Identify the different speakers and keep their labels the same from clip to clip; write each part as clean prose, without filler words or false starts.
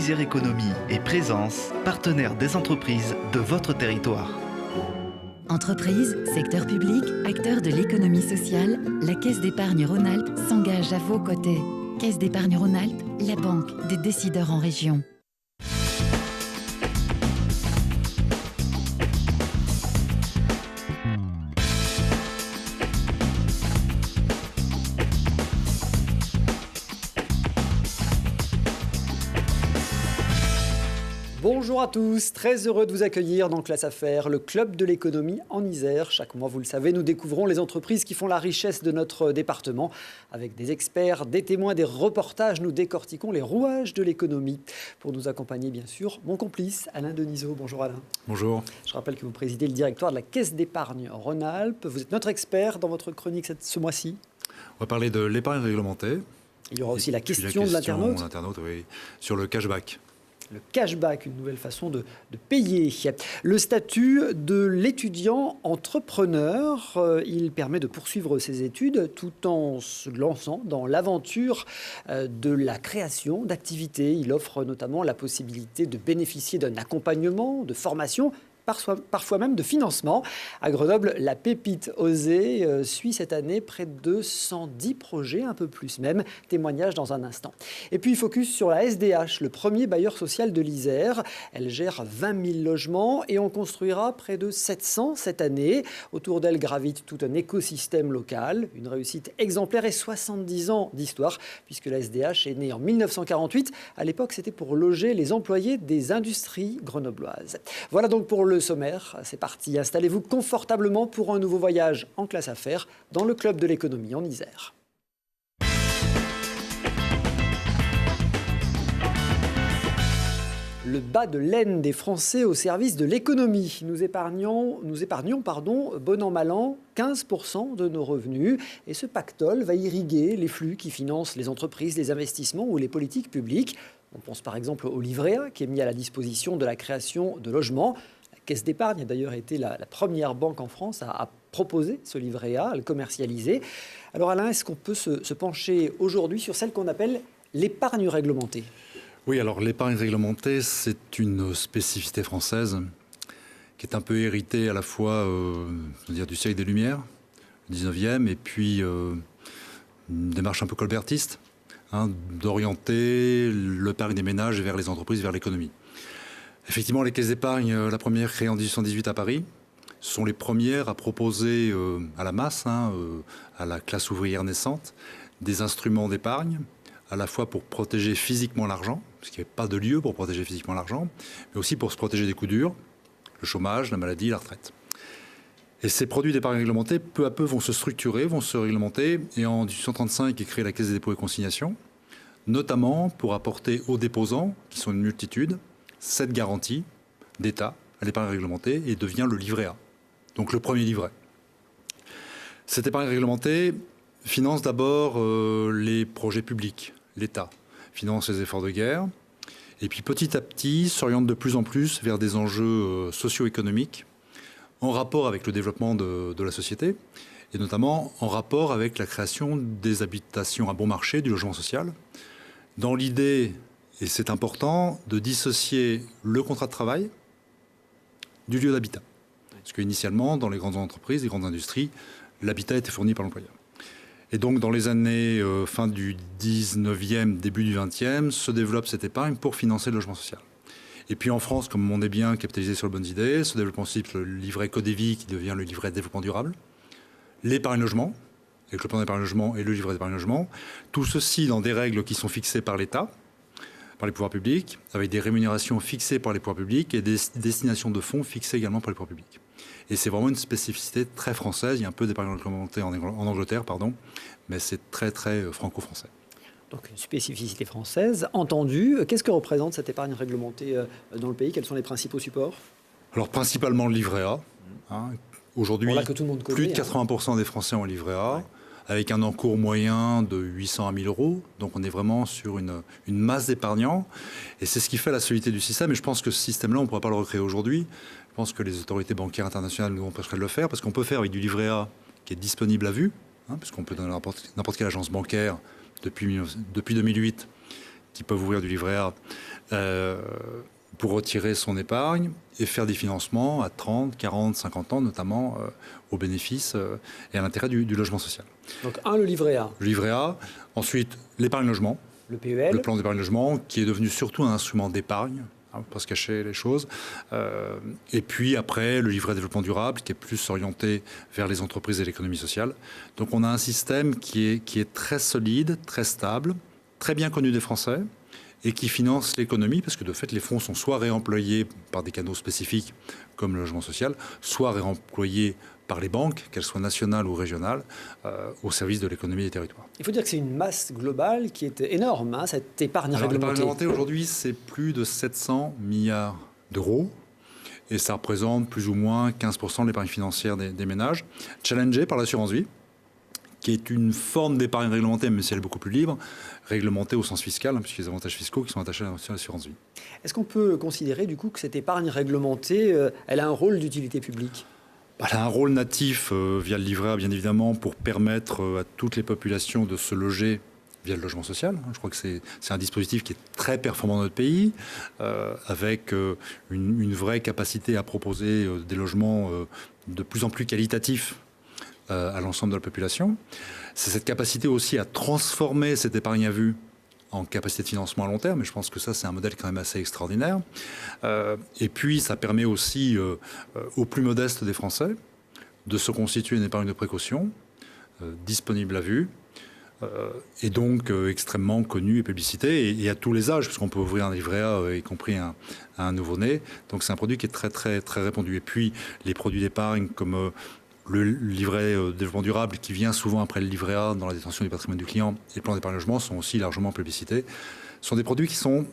Speaker 1: Isère Économie et Présence, partenaire des entreprises de votre territoire.
Speaker 2: Entreprises, secteur public, acteurs de l'économie sociale, la Caisse d'épargne Rhône-Alpes s'engage à vos côtés. Caisse d'épargne Rhône-Alpes, la banque des décideurs en région.
Speaker 3: Bonjour à tous, très heureux de vous accueillir dans Classe Affaires, le club de l'économie en Isère. Chaque mois, vous le savez, nous découvrons les entreprises qui font la richesse de notre département. Avec des experts, des témoins, des reportages, nous décortiquons les rouages de l'économie. Pour nous accompagner, bien sûr, mon complice, Alain Denisot. Bonjour Alain.
Speaker 4: Bonjour.
Speaker 3: Je rappelle que vous présidez le directoire de la Caisse d'épargne Rhône-Alpes. Vous êtes notre expert dans votre chronique ce mois-ci.
Speaker 4: On va parler de l'épargne réglementée.
Speaker 3: Il y aura aussi la question de l'internaute.
Speaker 4: Oui, sur le cashback.
Speaker 3: Le cashback, une nouvelle façon de payer. Le statut de l'étudiant entrepreneur, il permet de poursuivre ses études tout en se lançant dans l'aventure de la création d'activités. Il offre notamment la possibilité de bénéficier d'un accompagnement, de formation, parfois même de financement. À Grenoble, la pépite Osée suit cette année près de 110 projets, un peu plus même. Témoignage dans un instant. Et puis, focus sur la SDH, le premier bailleur social de l'Isère. Elle gère 20 000 logements et on construira près de 700 cette année. Autour d'elle gravite tout un écosystème local. Une réussite exemplaire et 70 ans d'histoire, puisque la SDH est née en 1948. À l'époque, c'était pour loger les employés des industries grenobloises. Voilà donc pour le sommaire, c'est parti. Installez-vous confortablement pour un nouveau voyage en Classe Affaires dans le club de l'économie en Isère. Le bas de laine des Français au service de l'économie. Nous épargnons, bon an mal an, 15% de nos revenus. Et ce pactole va irriguer les flux qui financent les entreprises, les investissements ou les politiques publiques. On pense par exemple au livret A qui est mis à la disposition de la création de logements. La Caisse d'épargne a d'ailleurs été la première banque en France à proposer ce livret A, à le commercialiser. Alors Alain, est-ce qu'on peut se pencher aujourd'hui sur celle qu'on appelle l'épargne réglementée ?
Speaker 4: Oui, alors l'épargne réglementée, c'est une spécificité française qui est un peu héritée à la fois du siècle des Lumières, le 19e, et puis une démarche un peu colbertiste, d'orienter l'épargne des ménages vers les entreprises, vers l'économie. Effectivement, les caisses d'épargne, la première créée en 1818 à Paris, sont les premières à proposer à la masse, à la classe ouvrière naissante, des instruments d'épargne, à la fois pour protéger physiquement l'argent, parce qu'il n'y avait pas de lieu pour protéger physiquement l'argent, mais aussi pour se protéger des coups durs, le chômage, la maladie, la retraite. Et ces produits d'épargne réglementée, peu à peu, vont se structurer, vont se réglementer, et en 1835 est créée la Caisse des dépôts et consignations, notamment pour apporter aux déposants, qui sont une multitude, cette garantie d'État à l'épargne réglementée et devient le livret A, donc le premier livret. Cette épargne réglementée finance d'abord les projets publics, l'État finance les efforts de guerre, et puis petit à petit s'oriente de plus en plus vers des enjeux socio-économiques en rapport avec le développement de la société, et notamment en rapport avec la création des habitations à bon marché, du logement social, dans l'idée, et c'est important, de dissocier le contrat de travail du lieu d'habitat. Parce qu'initialement, dans les grandes entreprises, les grandes industries, l'habitat était fourni par l'employeur. Et donc, dans les années fin du 19e, début du 20e, se développe cette épargne pour financer le logement social. Et puis en France, comme on est bien capitalisé sur les bonnes idées, se développe ensuite le livret Codévie qui devient le livret de développement durable, l'épargne logement, avec le plan d'épargne logement et le livret d'épargne logement, tout ceci dans des règles qui sont fixées par l'État, par les pouvoirs publics, avec des rémunérations fixées par les pouvoirs publics et des destinations de fonds fixées également par les pouvoirs publics. Et c'est vraiment une spécificité très française. Il y a un peu d'épargne réglementée en Angleterre, mais c'est très, très franco-français.
Speaker 3: Donc une spécificité française. Entendu, qu'est-ce que représente cette épargne réglementée dans le pays ? Quels sont les principaux supports ?
Speaker 4: Alors principalement le livret A. Aujourd'hui, plus de 80% des Français ont un livret A. Ouais. Avec un encours moyen de 800 à 1000 euros. Donc on est vraiment sur une masse d'épargnants. Et c'est ce qui fait la solidité du système. Et je pense que ce système-là, on ne pourra pas le recréer aujourd'hui. Je pense que les autorités bancaires internationales nous empêcheraient de le faire, parce qu'on peut faire avec du livret A qui est disponible à vue, puisqu'on peut dans n'importe quelle agence bancaire depuis 2008 qui peuvent ouvrir du livret A pour retirer son épargne et faire des financements à 30, 40, 50 ans, notamment au bénéfice et à l'intérêt du logement social.
Speaker 3: Donc le livret A.
Speaker 4: Le livret A. Ensuite, l'épargne logement.
Speaker 3: Le PEL.
Speaker 4: Le plan d'épargne logement, qui est devenu surtout un instrument d'épargne. On ne peut pas se cacher les choses. Et puis après, le livret développement durable, qui est plus orienté vers les entreprises et l'économie sociale. Donc on a un système qui est très solide, très stable, très bien connu des Français, et qui finance l'économie, parce que de fait, les fonds sont soit réemployés par des canaux spécifiques, comme le logement social, soit réemployés par les banques, qu'elles soient nationales ou régionales, au service de l'économie des territoires.
Speaker 3: Il faut dire que c'est une masse globale qui est énorme, hein, cette épargne réglementée.
Speaker 4: L'épargne réglementée, aujourd'hui, c'est plus de 700 milliards d'euros. Et ça représente plus ou moins 15% de l'épargne financière des ménages, challengée par l'assurance vie, qui est une forme d'épargne réglementée, même si elle est beaucoup plus libre, réglementée au sens fiscal, hein, puisqu'il y a des avantages fiscaux qui sont attachés à l'assurance vie.
Speaker 3: Est-ce qu'on peut considérer du coup que cette épargne réglementée, elle a un rôle d'utilité publique ?
Speaker 4: Elle a un rôle natif via le livret A, bien évidemment, pour permettre à toutes les populations de se loger via le logement social. Je crois que c'est un dispositif qui est très performant dans notre pays, avec une vraie capacité à proposer des logements de plus en plus qualitatifs à l'ensemble de la population. C'est cette capacité aussi à transformer cette épargne à vue en capacité de financement à long terme, et je pense que ça, c'est un modèle quand même assez extraordinaire. Et puis, ça permet aussi aux plus modestes des Français de se constituer une épargne de précaution disponible à vue, et donc extrêmement connue et publicitée, et à tous les âges, puisqu'on peut ouvrir un livret A, y compris à un nouveau-né. Donc c'est un produit qui est très, très, très répandu. Et puis, les produits d'épargne comme le livret développement durable, qui vient souvent après le livret A dans la détention du patrimoine du client, et le plan d'épargne logement sont aussi largement publicités. Ce sont des produits qui sont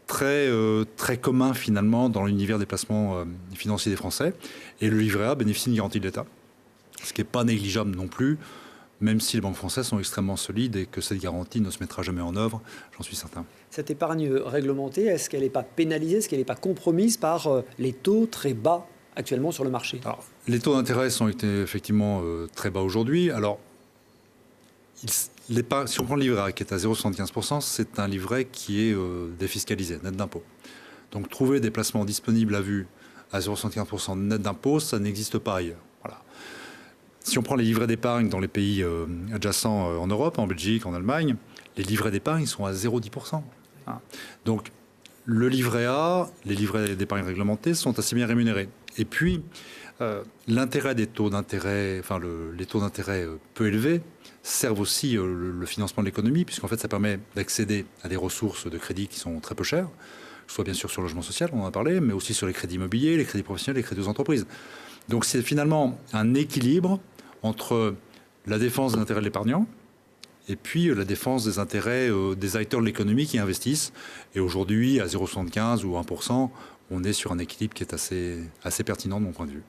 Speaker 4: très, très communs finalement dans l'univers des placements financiers des Français. Et le livret A bénéficie d'une garantie de l'État, ce qui n'est pas négligeable non plus, même si les banques françaises sont extrêmement solides et que cette garantie ne se mettra jamais en œuvre, j'en suis certain. Cette
Speaker 3: épargne réglementée, est-ce qu'elle n'est pas pénalisée, est-ce qu'elle n'est pas compromise par les taux très bas actuellement sur le marché?
Speaker 4: Alors, les taux d'intérêt sont effectivement très bas aujourd'hui. Alors, si on prend le livret A qui est à 0,75%, c'est un livret qui est défiscalisé, net d'impôt. Donc, trouver des placements disponibles à vue à 0,75% net d'impôt, ça n'existe pas ailleurs. Voilà. Si on prend les livrets d'épargne dans les pays adjacents en Europe, en Belgique, en Allemagne, les livrets d'épargne sont à 0,10%. Hein. Donc, le livret A, les livrets d'épargne réglementés sont assez bien rémunérés. Et puis, l'intérêt des taux d'intérêt, enfin les taux d'intérêt peu élevés, servent aussi le financement de l'économie, puisqu'en fait, ça permet d'accéder à des ressources de crédit qui sont très peu chères, soit bien sûr sur le logement social, on en a parlé, mais aussi sur les crédits immobiliers, les crédits professionnels, les crédits aux entreprises. Donc, c'est finalement un équilibre entre la défense des intérêts de l'épargnant et puis la défense des intérêts des acteurs de l'économie qui investissent. Et aujourd'hui, à 0,75 ou 1%, on est sur un équilibre qui est assez pertinent de mon point de vue.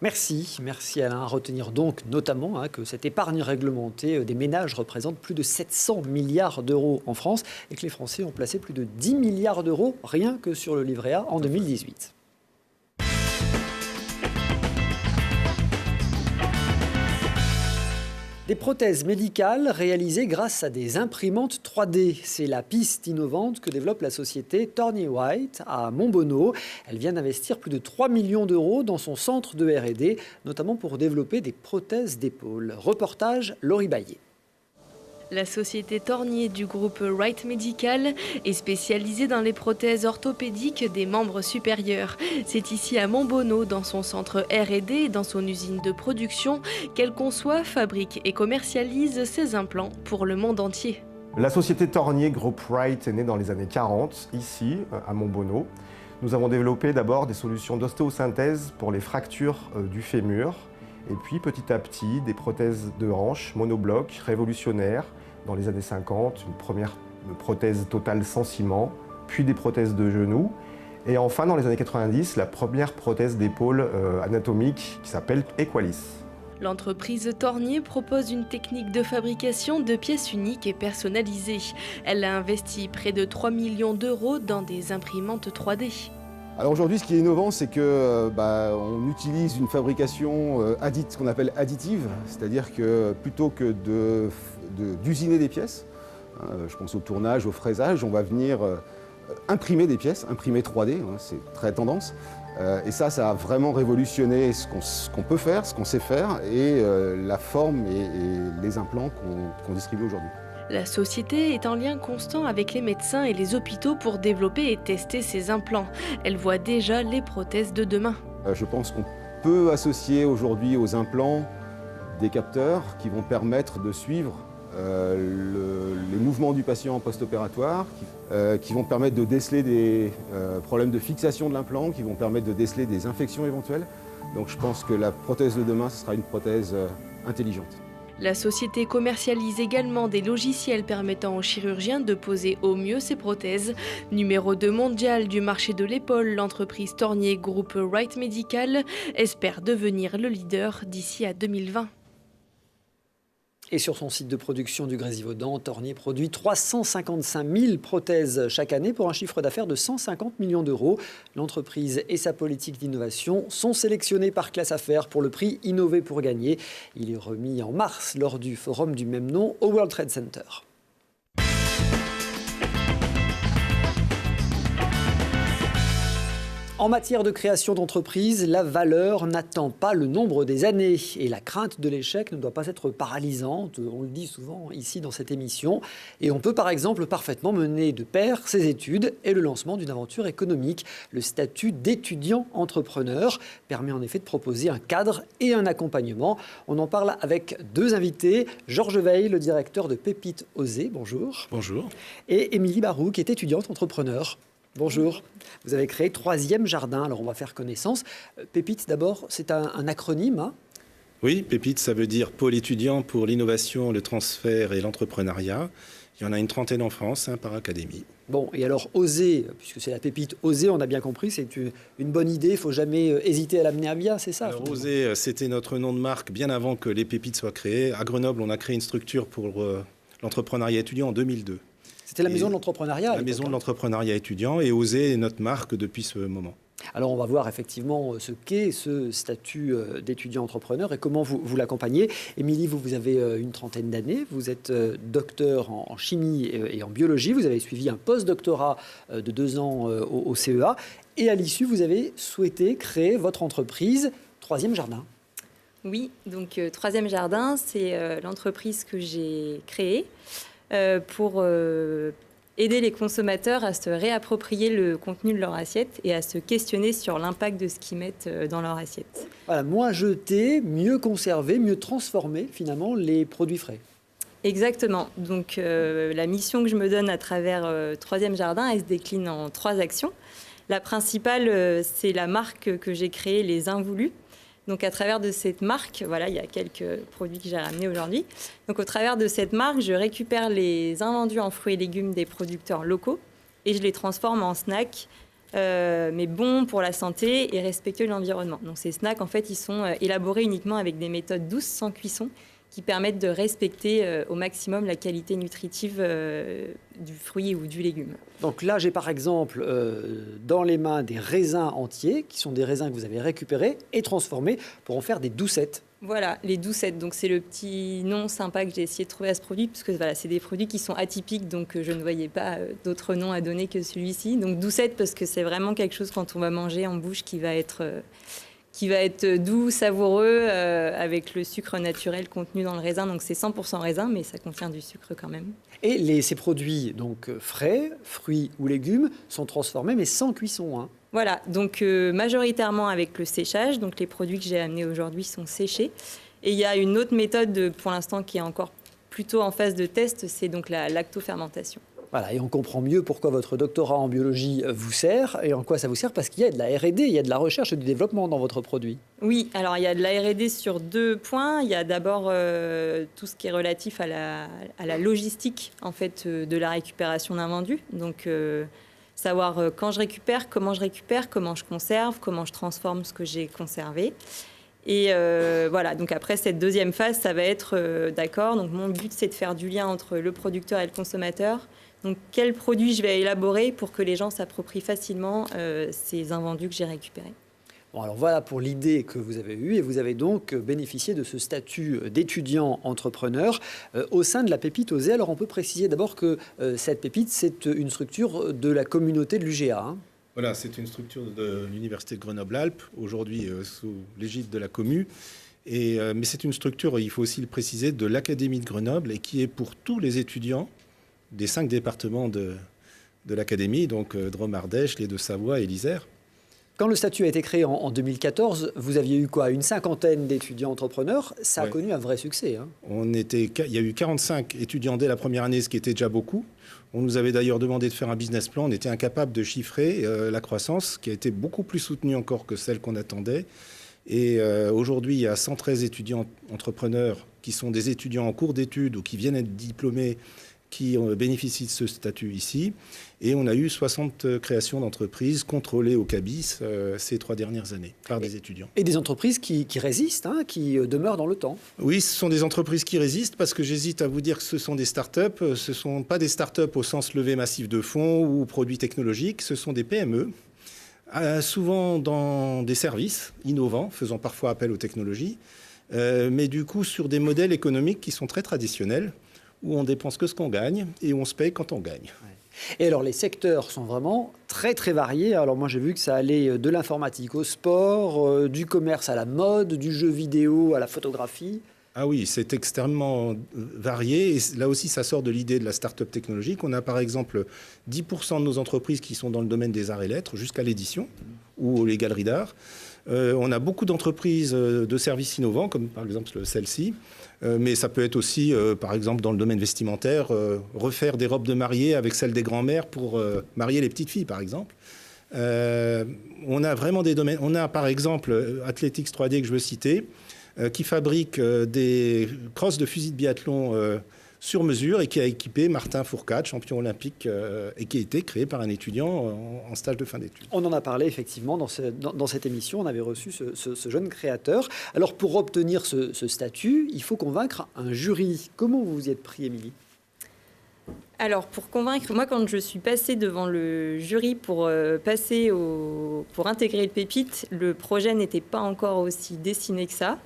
Speaker 3: Merci Alain. À retenir donc notamment que cette épargne réglementée des ménages représente plus de 700 milliards d'euros en France et que les Français ont placé plus de 10 milliards d'euros rien que sur le livret A en 2018. Des prothèses médicales réalisées grâce à des imprimantes 3D. C'est la piste innovante que développe la société Tornier White à Montbonneau. Elle vient d'investir plus de 3 millions d'euros dans son centre de R&D, notamment pour développer des prothèses d'épaule. Reportage Laurie Baillet.
Speaker 5: La société Tornier du groupe Wright Medical est spécialisée dans les prothèses orthopédiques des membres supérieurs. C'est ici à Montbonneau, dans son centre R&D et dans son usine de production, qu'elle conçoit, fabrique et commercialise ses implants pour le monde entier.
Speaker 6: La société Tornier Group Wright est née dans les années 40, ici, à Montbonneau. Nous avons développé d'abord des solutions d'ostéosynthèse pour les fractures du fémur, et puis petit à petit des prothèses de hanche monobloc révolutionnaires. Dans les années 50, une première prothèse totale sans ciment, puis des prothèses de genoux. Et enfin, dans les années 90, la première prothèse d'épaule anatomique qui s'appelle Equalis.
Speaker 5: L'entreprise Tornier propose une technique de fabrication de pièces uniques et personnalisées. Elle a investi près de 3 millions d'euros dans des imprimantes 3D.
Speaker 7: Alors aujourd'hui, ce qui est innovant, c'est qu'on utilise une fabrication ce qu'on appelle additive, c'est-à-dire que plutôt que d'usiner des pièces, Je pense au tournage, au fraisage. On va venir imprimer des pièces, imprimer 3D, c'est très tendance. Et ça a vraiment révolutionné ce qu'on peut faire, ce qu'on sait faire, et la forme et les implants qu'on distribue aujourd'hui.
Speaker 5: La société est en lien constant avec les médecins et les hôpitaux pour développer et tester ces implants. Elle voit déjà les prothèses de demain.
Speaker 7: Je pense qu'on peut associer aujourd'hui aux implants des capteurs qui vont permettre de suivre les mouvements du patient post-opératoire, qui vont permettre de déceler des problèmes de fixation de l'implant, qui vont permettre de déceler des infections éventuelles. Donc je pense que la prothèse de demain, ce sera une prothèse intelligente.
Speaker 5: La société commercialise également des logiciels permettant aux chirurgiens de poser au mieux ces prothèses. Numéro 2 mondial du marché de l'épaule, l'entreprise Tornier Groupe Wright Medical espère devenir le leader d'ici à 2020.
Speaker 3: Et sur son site de production du Grésivaudan, Tornier produit 355 000 prothèses chaque année pour un chiffre d'affaires de 150 millions d'euros. L'entreprise et sa politique d'innovation sont sélectionnés par Classe Affaires pour le prix Innover pour gagner. Il est remis en mars lors du forum du même nom au World Trade Center. En matière de création d'entreprise, la valeur n'attend pas le nombre des années et la crainte de l'échec ne doit pas être paralysante, on le dit souvent ici dans cette émission. Et on peut par exemple parfaitement mener de pair ses études et le lancement d'une aventure économique. Le statut d'étudiant entrepreneur permet en effet de proposer un cadre et un accompagnement. On en parle avec deux invités, Georges Veil, le directeur de Pépites Osées, bonjour.
Speaker 8: Bonjour.
Speaker 3: Et Émilie Barou, qui est étudiante entrepreneur. Bonjour. Vous avez créé Troisième Jardin. Alors, on va faire connaissance. Pépites, d'abord, c'est un acronyme. Hein ?
Speaker 8: Oui, Pépites, ça veut dire pôle étudiant pour l'innovation, le transfert et l'entrepreneuriat. Il y en a une trentaine en France, par académie.
Speaker 3: Bon, et alors, Oser, puisque c'est la pépite Oser, on a bien compris, c'est une bonne idée. Il ne faut jamais hésiter à l'amener à bien, c'est ça?
Speaker 8: Alors, Oser, c'était notre nom de marque bien avant que les Pépites soient créées. À Grenoble, on a créé une structure pour l'entrepreneuriat étudiant en 2002.
Speaker 3: C'était la maison de l'entrepreneuriat.
Speaker 8: La maison de l'entrepreneuriat étudiant, et Oser est notre marque depuis ce moment.
Speaker 3: Alors on va voir effectivement ce qu'est ce statut d'étudiant entrepreneur et comment vous l'accompagnez. Émilie, vous avez une trentaine d'années, vous êtes docteur en chimie et en biologie, vous avez suivi un post-doctorat de 2 ans au CEA et à l'issue vous avez souhaité créer votre entreprise Troisième Jardin.
Speaker 9: Oui, donc Troisième Jardin, c'est l'entreprise que j'ai créée pour aider les consommateurs à se réapproprier le contenu de leur assiette et à se questionner sur l'impact de ce qu'ils mettent dans leur assiette.
Speaker 3: Voilà, moins jeter, mieux conserver, mieux transformer finalement les produits frais.
Speaker 9: Exactement. Donc la mission que je me donne à travers Troisième Jardin, elle se décline en 3 actions. La principale, c'est la marque que j'ai créée, Les Invoulus. Donc à travers de cette marque, voilà, il y a quelques produits que j'ai ramenés aujourd'hui. Donc au travers de cette marque, je récupère les invendus en fruits et légumes des producteurs locaux et je les transforme en snacks, mais bons pour la santé et respectueux de l'environnement. Donc ces snacks, en fait, ils sont élaborés uniquement avec des méthodes douces, sans cuisson, qui permettent de respecter au maximum la qualité nutritive du fruit ou du légume.
Speaker 3: Donc là, j'ai par exemple dans les mains des raisins entiers, qui sont des raisins que vous avez récupérés et transformés pour en faire des doucettes.
Speaker 9: Voilà, les doucettes. Donc c'est le petit nom sympa que j'ai essayé de trouver à ce produit, puisque voilà, c'est des produits qui sont atypiques, donc je ne voyais pas d'autre nom à donner que celui-ci. Donc doucette, parce que c'est vraiment quelque chose quand on va manger en bouche qui va être doux, savoureux, avec le sucre naturel contenu dans le raisin. Donc c'est 100% raisin, mais ça contient du sucre quand même.
Speaker 3: Et ces produits donc frais, fruits ou légumes, sont transformés, mais sans cuisson. Hein.
Speaker 9: Voilà, donc majoritairement avec le séchage. Donc les produits que j'ai amenés aujourd'hui sont séchés. Et il y a une autre méthode, pour l'instant, qui est encore plutôt en phase de test, c'est donc la lactofermentation.
Speaker 3: Voilà, et on comprend mieux pourquoi votre doctorat en biologie vous sert et en quoi ça vous sert, parce qu'il y a de la R&D, il y a de la recherche et du développement dans votre produit.
Speaker 9: Oui, alors il y a de la R&D sur 2 points. Il y a d'abord tout ce qui est relatif à la logistique en fait, de la récupération d'invendus. Donc savoir quand je récupère, comment je conserve, comment je transforme ce que j'ai conservé. Et voilà, donc après cette deuxième phase, ça va être d'accord. Donc mon but, c'est de faire du lien entre le producteur et le consommateur. Donc, quel produit je vais élaborer pour que les gens s'approprient facilement ces invendus que j'ai récupérés.
Speaker 3: Bon, alors voilà pour l'idée que vous avez eue et vous avez donc bénéficié de ce statut d'étudiant entrepreneur au sein de la Pépite Osée. Alors on peut préciser d'abord que cette Pépite, c'est une structure de la communauté de l'UGA. Hein.
Speaker 8: Voilà, c'est une structure de l'Université de Grenoble-Alpes, aujourd'hui sous l'égide de la Commu. Mais c'est une structure, il faut aussi le préciser, de l'Académie de Grenoble et qui est pour tous les étudiants des 5 départements de l'Académie, donc Drôme, Ardèche, les Deux-Savoie et l'Isère.
Speaker 3: Quand le statut a été créé en 2014, vous aviez eu quoi? Une cinquantaine d'étudiants entrepreneurs. Ça a connu un vrai succès. Hein.
Speaker 8: Il y a eu 45 étudiants dès la première année, ce qui était déjà beaucoup. On nous avait d'ailleurs demandé de faire un business plan. On était incapable de chiffrer la croissance, qui a été beaucoup plus soutenue encore que celle qu'on attendait. Et aujourd'hui, il y a 113 étudiants entrepreneurs qui sont des étudiants en cours d'études ou qui viennent être diplômés, qui bénéficient de ce statut ici. Et on a eu 60 créations d'entreprises contrôlées au CABIS ces 3 dernières années par des étudiants.
Speaker 3: Et des entreprises qui résistent, hein, qui demeurent dans le temps.
Speaker 8: Oui, ce sont des entreprises qui résistent parce que j'hésite à vous dire que ce sont des start-up. Ce ne sont pas des start-up au sens levée massif de fonds ou produits technologiques. Ce sont des PME, souvent dans des services innovants, faisant parfois appel aux technologies, mais du coup sur des modèles économiques qui sont très traditionnels, où on dépense que ce qu'on gagne et où on se paye quand on gagne.
Speaker 3: Et alors, les secteurs sont vraiment très, très variés. Alors, moi, j'ai vu que ça allait de l'informatique au sport, du commerce à la mode, du jeu vidéo à la photographie.
Speaker 8: Ah oui, c'est extrêmement varié. Et là aussi, ça sort de l'idée de la start-up technologique. On a par exemple 10% de nos entreprises qui sont dans le domaine des arts et lettres, jusqu'à l'édition ou les galeries d'art. On a beaucoup d'entreprises de services innovants, comme par exemple celle-ci. Mais ça peut être aussi, par exemple, dans le domaine vestimentaire, refaire des robes de mariée avec celles des grands-mères pour marier les petites filles, par exemple. On a vraiment des domaines. On a, par exemple, Athletics 3D que je veux citer, qui fabrique des crosses de fusils de biathlon sur mesure et qui a équipé Martin Fourcade, champion olympique, et qui a été créé par un étudiant en stage de fin d'études.
Speaker 3: On en a parlé effectivement dans cette émission, on avait reçu ce jeune créateur. Alors pour obtenir ce statut, il faut convaincre un jury. Comment vous vous y êtes pris, Émilie ?
Speaker 9: Alors, pour convaincre, moi, quand je suis passée devant le jury pour intégrer le Pépite, le projet n'était pas encore aussi dessiné que ça.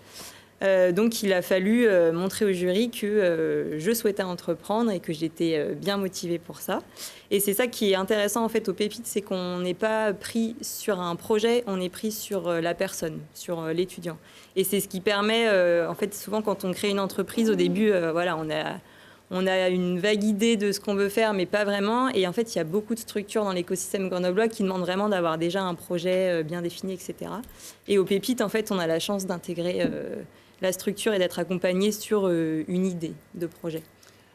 Speaker 9: Donc, il a fallu montrer au jury que je souhaitais entreprendre et que j'étais bien motivée pour ça. Et c'est ça qui est intéressant, en fait, au Pépite, c'est qu'on n'est pas pris sur un projet, on est pris sur la personne, sur l'étudiant. Et c'est ce qui permet, en fait, souvent, quand on crée une entreprise, au début, voilà, on a une vague idée de ce qu'on veut faire, mais pas vraiment. Et en fait, il y a beaucoup de structures dans l'écosystème grenoblois qui demandent vraiment d'avoir déjà un projet bien défini, etc. Et au Pépite, en fait, on a la chance d'intégrer la structure et d'être accompagné sur une idée de projet.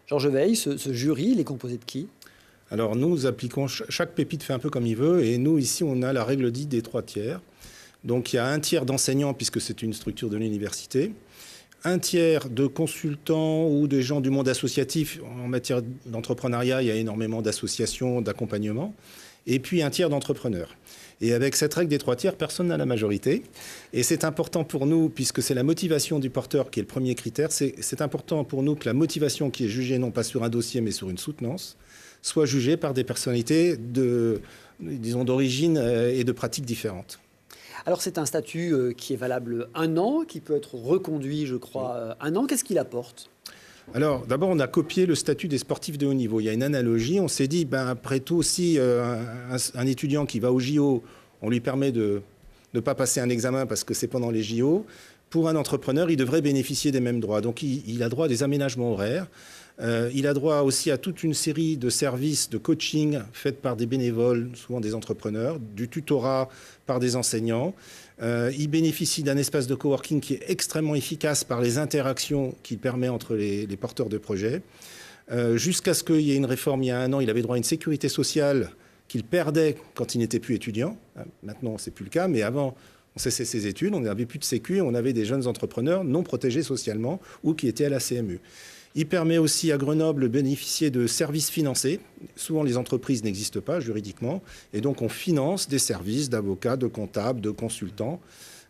Speaker 3: Georges Veil, ce jury, il est composé de qui ?
Speaker 8: Alors, nous appliquons, chaque Pépite fait un peu comme il veut. Et nous, ici, on a la règle dite des 3 tiers. Donc, il y a un tiers d'enseignants, puisque c'est une structure de l'université. Un tiers de consultants ou des gens du monde associatif. En matière d'entrepreneuriat, il y a énormément d'associations, d'accompagnement. Et puis un tiers d'entrepreneurs. Et avec cette règle des 3 tiers, personne n'a la majorité. Et c'est important pour nous, puisque c'est la motivation du porteur qui est le premier critère, c'est important pour nous que la motivation qui est jugée non pas sur un dossier, mais sur une soutenance, soit jugée par des personnalités d'origine et de pratiques différentes.
Speaker 3: Alors c'est un statut qui est valable 1 an, qui peut être reconduit, je crois, 1 an. Qu'est-ce qu'il apporte ?
Speaker 8: Alors d'abord, on a copié le statut des sportifs de haut niveau. Il y a une analogie. On s'est dit, après tout, si un étudiant qui va au JO, on lui permet de ne pas passer un examen parce que c'est pendant les JO, pour un entrepreneur, il devrait bénéficier des mêmes droits. Donc il a droit à des aménagements horaires. Il a droit aussi à toute une série de services de coaching faits par des bénévoles, souvent des entrepreneurs, du tutorat par des enseignants. Il bénéficie d'un espace de coworking qui est extrêmement efficace par les interactions qu'il permet entre les porteurs de projets. Jusqu'à ce qu'il y ait une réforme il y a 1 an, il avait droit à une sécurité sociale qu'il perdait quand il n'était plus étudiant. Maintenant, ce n'est plus le cas, mais avant, on cessait ses études, on n'avait plus de sécu et on avait des jeunes entrepreneurs non protégés socialement ou qui étaient à la CMU. Il permet aussi à Grenoble de bénéficier de services financés. Souvent, les entreprises n'existent pas juridiquement. Et donc, on finance des services d'avocats, de comptables, de consultants.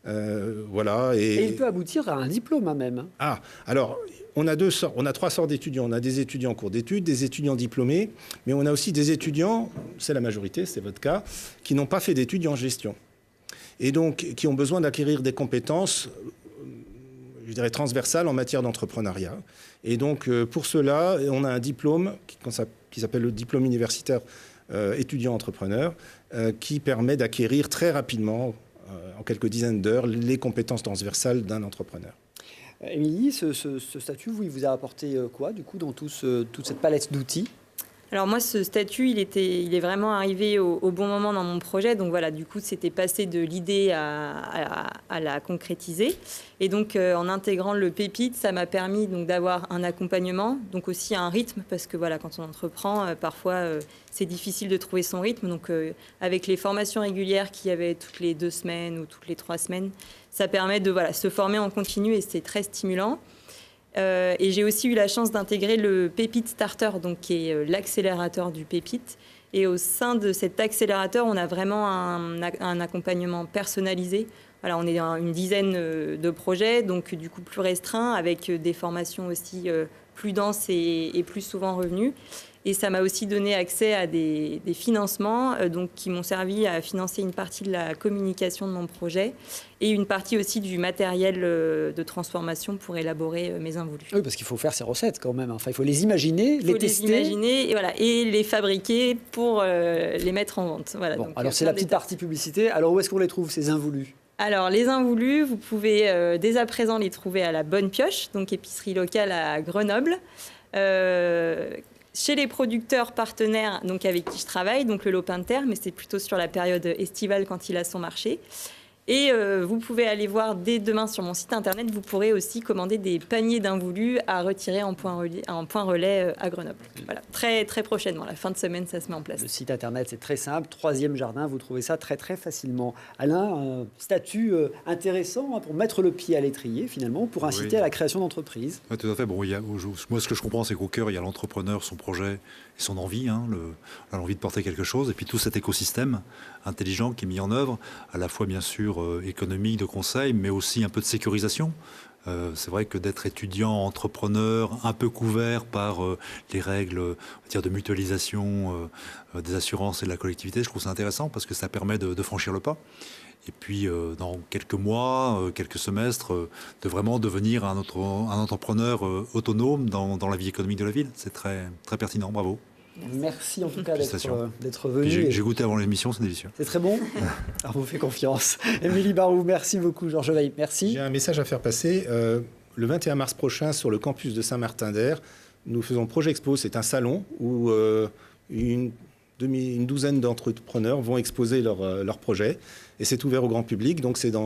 Speaker 8: Voilà.
Speaker 3: Et il peut aboutir à un diplôme même.
Speaker 8: Ah, alors, on a 3 sortes d'étudiants. On a des étudiants en cours d'études, des étudiants diplômés. Mais on a aussi des étudiants, c'est la majorité, c'est votre cas, qui n'ont pas fait d'études en gestion. et donc qui ont besoin d'acquérir des compétences, je dirais, transversales en matière d'entrepreneuriat. Et donc, pour cela, on a un diplôme qui s'appelle le diplôme universitaire étudiant entrepreneur, qui permet d'acquérir très rapidement, en quelques dizaines d'heures, les compétences transversales d'un entrepreneur.
Speaker 3: Émilie, ce statut, il vous a apporté quoi, du coup, dans toute cette palette d'outils ?
Speaker 9: Alors moi, ce statut, il est vraiment arrivé au bon moment dans mon projet. Donc voilà, du coup, c'était passé de l'idée à la concrétiser. Et donc, en intégrant le Pépite, ça m'a permis donc d'avoir un accompagnement, donc aussi un rythme, parce que voilà, quand on entreprend, parfois, c'est difficile de trouver son rythme. Donc, avec les formations régulières qu'il y avait toutes les 2 semaines ou toutes les 3 semaines, ça permet de se former en continu et c'est très stimulant. Et j'ai aussi eu la chance d'intégrer le Pépite Starter, donc qui est l'accélérateur du Pépite. Et au sein de cet accélérateur, on a vraiment un accompagnement personnalisé. Voilà, on est dans une dizaine de projets, donc du coup plus restreint, avec des formations aussi plus denses et plus souvent revenues. Et ça m'a aussi donné accès à des financements donc, qui m'ont servi à financer une partie de la communication de mon projet et une partie aussi du matériel de transformation pour élaborer mes involus.
Speaker 3: Oui, parce qu'il faut faire ces recettes quand même. Enfin, il faut les imaginer, les tester.
Speaker 9: Les imaginer et les fabriquer pour les mettre en vente. Voilà,
Speaker 3: bon,
Speaker 9: donc,
Speaker 3: alors c'est la petite partie publicité. Alors où est-ce qu'on les trouve, ces involus ?
Speaker 9: Alors, les involus, vous pouvez dès à présent les trouver à la Bonne Pioche, donc épicerie locale à Grenoble. Chez les producteurs partenaires donc avec qui je travaille, donc le Lopin de Terre, mais c'est plutôt sur la période estivale quand il a son marché. Et vous pouvez aller voir dès demain sur mon site internet, vous pourrez aussi commander des paniers d'involus à retirer en point relais à Grenoble. Voilà, très, très prochainement, la fin de semaine, ça se met en place.
Speaker 3: Le site internet, c'est très simple, 3e jardin, vous trouvez ça très très facilement. Alain, un statut intéressant pour mettre le pied à l'étrier finalement, pour inciter à la création d'entreprises.
Speaker 4: Oui, tout à fait. Bon, moi, ce que je comprends, c'est qu'au cœur, il y a l'entrepreneur, son projet et son envie, l'envie de porter quelque chose, et puis tout cet écosystème intelligent qui est mis en œuvre, à la fois bien sûr économique, de conseil, mais aussi un peu de sécurisation. C'est vrai que d'être étudiant, entrepreneur, un peu couvert par les règles de mutualisation des assurances et de la collectivité, je trouve ça intéressant parce que ça permet de franchir le pas. Et puis, dans quelques mois, quelques semestres, de vraiment devenir un entrepreneur autonome dans la vie économique de la ville. C'est très, très pertinent. Bravo.
Speaker 3: Merci en tout cas d'être venu.
Speaker 4: J'ai goûté avant l'émission, c'est délicieux.
Speaker 3: C'est très bon. Alors, on vous fait confiance. Émilie Barou, merci beaucoup. Georges Veil, merci.
Speaker 8: J'ai un message à faire passer. Le 21 mars prochain, sur le campus de Saint-Martin-d'Air, nous faisons Projet Expo. C'est un salon où une douzaine d'entrepreneurs vont exposer leurs projets. Et c'est ouvert au grand public. Donc c'est de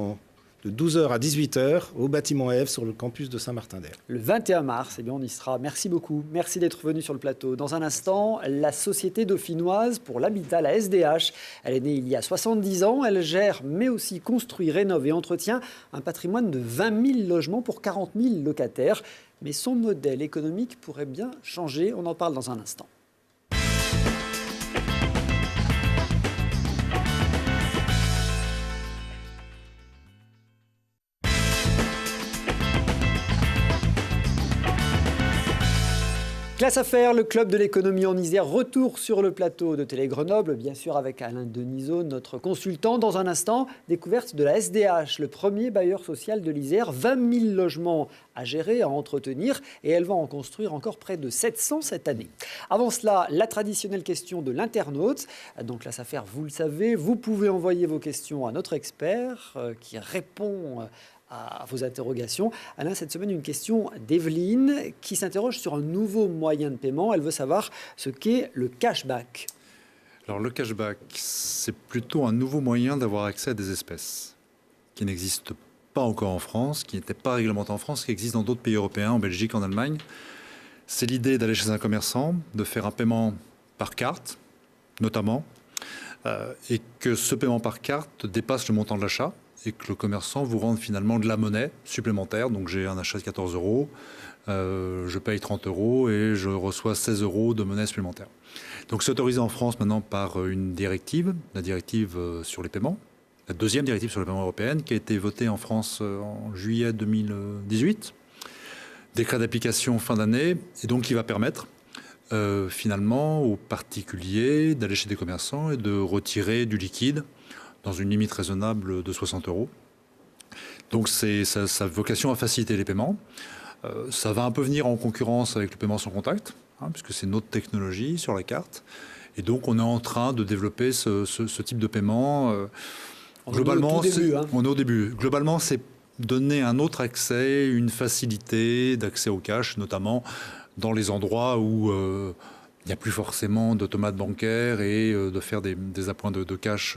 Speaker 8: 12h à 18h au bâtiment F sur le campus de Saint-Martin-d'Air.
Speaker 3: Le 21 mars, on y sera. Merci beaucoup. Merci d'être venu sur le plateau. Dans un instant, la Société dauphinoise pour l'habitat, la SDH. Elle est née il y a 70 ans. Elle gère, mais aussi construit, rénove et entretient un patrimoine de 20 000 logements pour 40 000 locataires. Mais son modèle économique pourrait bien changer. On en parle dans un instant. Classe Affaires, le club de l'économie en Isère, retour sur le plateau de Télé Grenoble, bien sûr avec Alain Denisot, notre consultant. Dans un instant, découverte de la SDH, le premier bailleur social de l'Isère, 20 000 logements à gérer, à entretenir, et elle va en construire encore près de 700 cette année. Avant cela, la traditionnelle question de l'internaute. Donc Classe Affaires, vous le savez, vous pouvez envoyer vos questions à notre expert qui répond à vos interrogations. Alain, cette semaine, une question d'Evelyne qui s'interroge sur un nouveau moyen de paiement. Elle veut savoir ce qu'est le cashback.
Speaker 4: Alors le cashback, c'est plutôt un nouveau moyen d'avoir accès à des espèces qui n'existent pas encore en France, qui n'étaient pas réglementées en France, qui existent dans d'autres pays européens, en Belgique, en Allemagne. C'est l'idée d'aller chez un commerçant, de faire un paiement par carte, notamment, et que ce paiement par carte dépasse le montant de l'achat, et que le commerçant vous rende finalement de la monnaie supplémentaire. Donc j'ai un achat de 14 €, je paye 30 € et je reçois 16 € de monnaie supplémentaire. Donc c'est autorisé en France maintenant par une directive, la directive sur les paiements, la deuxième directive sur les paiements européenne qui a été votée en France en juillet 2018. Décret d'application fin d'année, et donc qui va permettre finalement aux particuliers d'aller chez des commerçants et de retirer du liquide dans une limite raisonnable de 60 €. Donc ça a vocation à faciliter les paiements. Ça va un peu venir en concurrence avec le paiement sans contact, puisque c'est notre technologie sur la carte. Et donc on est en train de développer ce type de paiement. Globalement, on est au début. Globalement, c'est donner un autre accès, une facilité d'accès au cash, notamment dans les endroits où il n'y a plus forcément d'automates bancaires et de faire des appoints de cash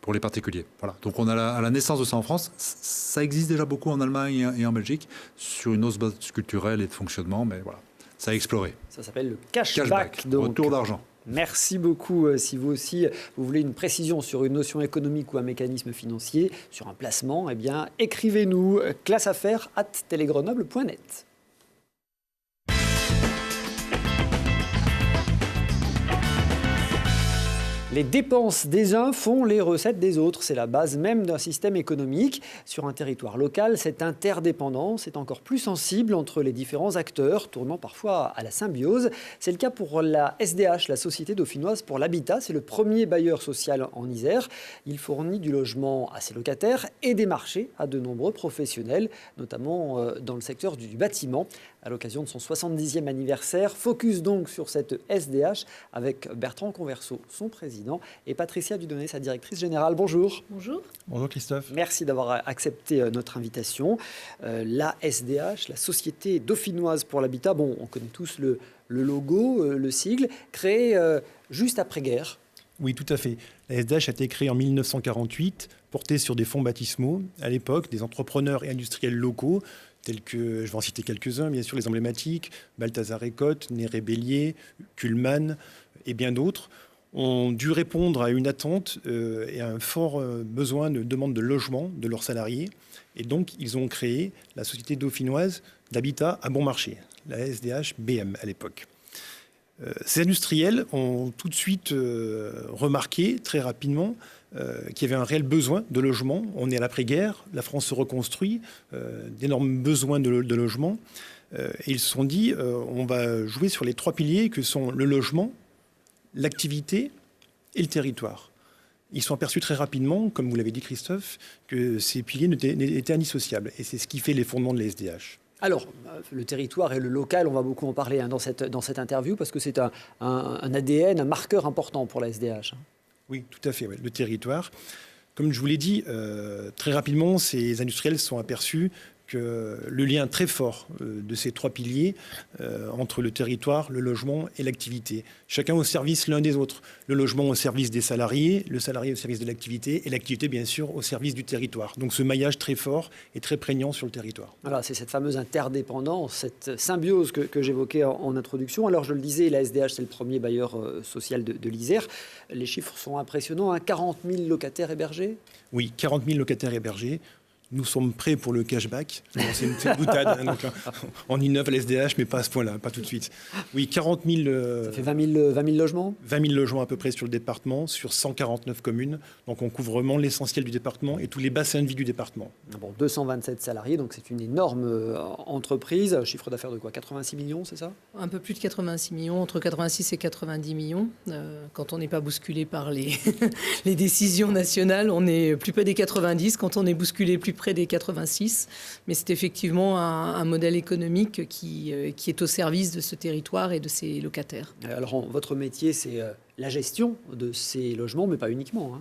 Speaker 4: pour les particuliers. Voilà. Donc on a à la naissance de ça en France. Ça existe déjà beaucoup en Allemagne et en Belgique sur une autre base culturelle et de fonctionnement, mais voilà, ça a exploré.
Speaker 3: Ça s'appelle le cashback. Donc,
Speaker 4: retour d'argent.
Speaker 3: Merci beaucoup. Si vous aussi, vous voulez une précision sur une notion économique ou un mécanisme financier, sur un placement, eh bien, écrivez-nous classeaffaires@telegrenoble.net. Les dépenses des uns font les recettes des autres. C'est la base même d'un système économique. Sur un territoire local, cette interdépendance est encore plus sensible entre les différents acteurs, tournant parfois à la symbiose. C'est le cas pour la SDH, la Société dauphinoise pour l'habitat. C'est le premier bailleur social en Isère. Il fournit du logement à ses locataires et des marchés à de nombreux professionnels, notamment dans le secteur du bâtiment. À l'occasion de son 70e anniversaire, focus donc sur cette SDH avec Bertrand Converso, son président, et Patricia Dudonné, sa directrice générale. Bonjour.
Speaker 10: Bonjour.
Speaker 11: Bonjour Christophe.
Speaker 3: Merci d'avoir accepté notre invitation. La SDH, la Société dauphinoise pour l'habitat, bon, on connaît tous le logo, le sigle, créé juste après-guerre.
Speaker 11: Oui, tout à fait. La SDH a été créée en 1948, portée sur des fonds baptismaux. À l'époque, des entrepreneurs et industriels locaux, tels que, je vais en citer quelques-uns, bien sûr les emblématiques, Balthazar Écotte, Néré Bélier, Kuhlmann et bien d'autres, ont dû répondre à une attente et à un fort besoin de demande de logement de leurs salariés. Et donc, ils ont créé la Société dauphinoise d'habitat à bon marché, la SDH BM à l'époque. Ces industriels ont tout de suite remarqué très rapidement qu'il y avait un réel besoin de logement. On est à l'après-guerre, la France se reconstruit, d'énormes besoins de logement. Et ils se sont dit, on va jouer sur les trois piliers que sont le logement, l'activité et le territoire. Ils sont aperçus très rapidement, comme vous l'avez dit Christophe, que ces piliers n'étaient indissociables. Et c'est ce qui fait les fondements de la SDH.
Speaker 3: Alors, le territoire et le local, on va beaucoup en parler dans cette interview, parce que c'est un ADN, un marqueur important pour la SDH.
Speaker 11: Oui, tout à fait. Ouais. Le territoire. Comme je vous l'ai dit, très rapidement, ces industriels se sont aperçus que le lien très fort de ces trois piliers entre le territoire, le logement et l'activité. Chacun au service l'un des autres. Le logement au service des salariés, le salarié au service de l'activité et l'activité, bien sûr, au service du territoire. Donc ce maillage très fort et très prégnant sur le territoire.
Speaker 3: Voilà, c'est cette fameuse interdépendance, cette symbiose que j'évoquais en introduction. Alors je le disais, la SDH, c'est le premier bailleur social de l'Isère. Les chiffres sont impressionnants, 40 000 locataires hébergés.
Speaker 11: Oui, 40 000 locataires hébergés. Nous sommes prêts pour le cashback. C'est une boutade. Donc, on innove à l'SDH, mais pas à ce point-là, pas tout de suite. Oui, 40 000...
Speaker 3: Ça fait 20 000 logements
Speaker 11: 20 000 logements à peu près sur le département, sur 149 communes. Donc on couvre vraiment l'essentiel du département et tous les bassins de vie du département.
Speaker 3: Bon, 227 salariés, donc c'est une énorme entreprise. Chiffre d'affaires de quoi, 86 millions, c'est ça?
Speaker 10: Un peu plus de 86 millions, entre 86 et 90 millions. Quand on n'est pas bousculé par les décisions nationales, on est plus près des 90. Quand on est bousculé plus près des 86, mais c'est effectivement un modèle économique qui est au service de ce territoire et de ses locataires.
Speaker 3: Alors, votre métier, c'est la gestion de ces logements, mais pas uniquement,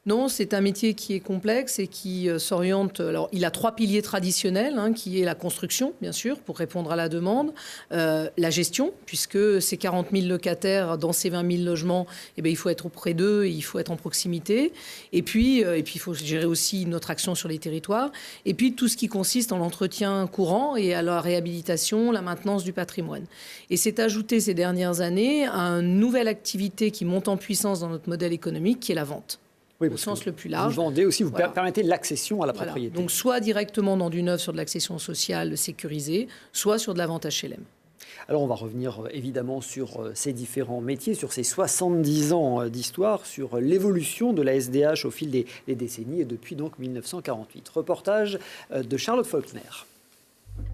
Speaker 10: Non, c'est un métier qui est complexe et qui s'oriente... Alors, il a trois piliers traditionnels, qui est la construction, bien sûr, pour répondre à la demande, la gestion, puisque ces 40 000 locataires dans ces 20 000 logements, il faut être auprès d'eux, il faut être en proximité. Et puis, il faut gérer aussi notre action sur les territoires. Et puis, tout ce qui consiste en l'entretien courant et à la réhabilitation, la maintenance du patrimoine. Et c'est ajouté ces dernières années à une nouvelle activité qui monte en puissance dans notre modèle économique, qui est la vente.
Speaker 3: Oui,
Speaker 10: au sens le plus large.
Speaker 3: Vous vendez aussi, vous permettez l'accession à la propriété.
Speaker 10: Donc soit directement dans du neuf sur de l'accession sociale sécurisée, soit sur de la vente HLM.
Speaker 3: Alors on va revenir évidemment sur ces différents métiers, sur ces 70 ans d'histoire, sur l'évolution de la SDH au fil des décennies et depuis donc 1948. Reportage de Charlotte Faulkner.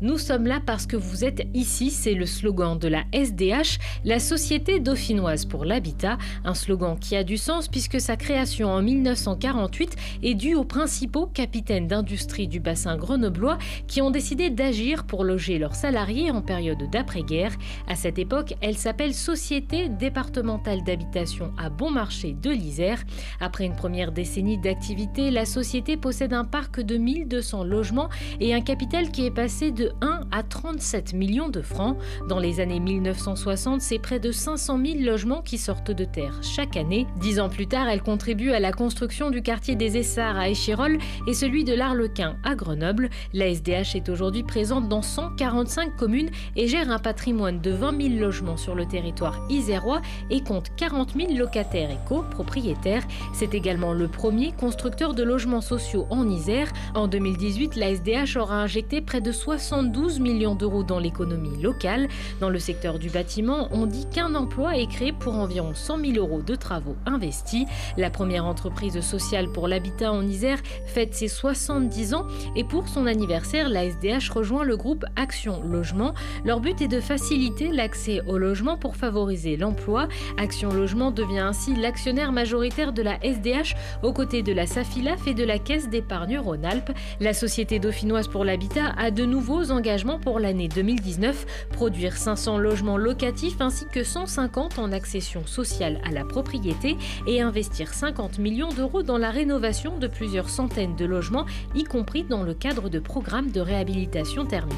Speaker 12: Nous sommes là parce que vous êtes ici, c'est le slogan de la SDH, la Société dauphinoise pour l'habitat, un slogan qui a du sens puisque sa création en 1948 est due aux principaux capitaines d'industrie du bassin grenoblois qui ont décidé d'agir pour loger leurs salariés en période d'après-guerre. À cette époque, elle s'appelle Société départementale d'habitation à Bonmarché de l'Isère. Après une première décennie d'activité, la société possède un parc de 1200 logements et un capital qui est passé de 1 à 37 millions de francs. Dans les années 1960, c'est près de 500 000 logements qui sortent de terre chaque année. 10 ans plus tard, elle contribue à la construction du quartier des Essarts à Échirolles et celui de l'Arlequin à Grenoble. La SDH est aujourd'hui présente dans 145 communes et gère un patrimoine de 20 000 logements sur le territoire isérois et compte 40 000 locataires et copropriétaires. C'est également le premier constructeur de logements sociaux en Isère. En 2018, la SDH aura injecté près de 72 millions d'euros dans l'économie locale. Dans le secteur du bâtiment, on dit qu'un emploi est créé pour environ 100 000 euros de travaux investis. La première entreprise sociale pour l'habitat en Isère fête ses 70 ans et pour son anniversaire, la SDH rejoint le groupe Action Logement. Leur but est de faciliter l'accès au logement pour favoriser l'emploi. Action Logement devient ainsi l'actionnaire majoritaire de la SDH aux côtés de la SAFILAF et de la Caisse d'épargne Rhône-Alpes. La Société dauphinoise pour l'habitat a de nouveaux engagements pour l'année 2019, produire 500 logements locatifs ainsi que 150 en accession sociale à la propriété et investir 50 millions d'euros dans la rénovation de plusieurs centaines de logements, y compris dans le cadre de programmes de réhabilitation thermique.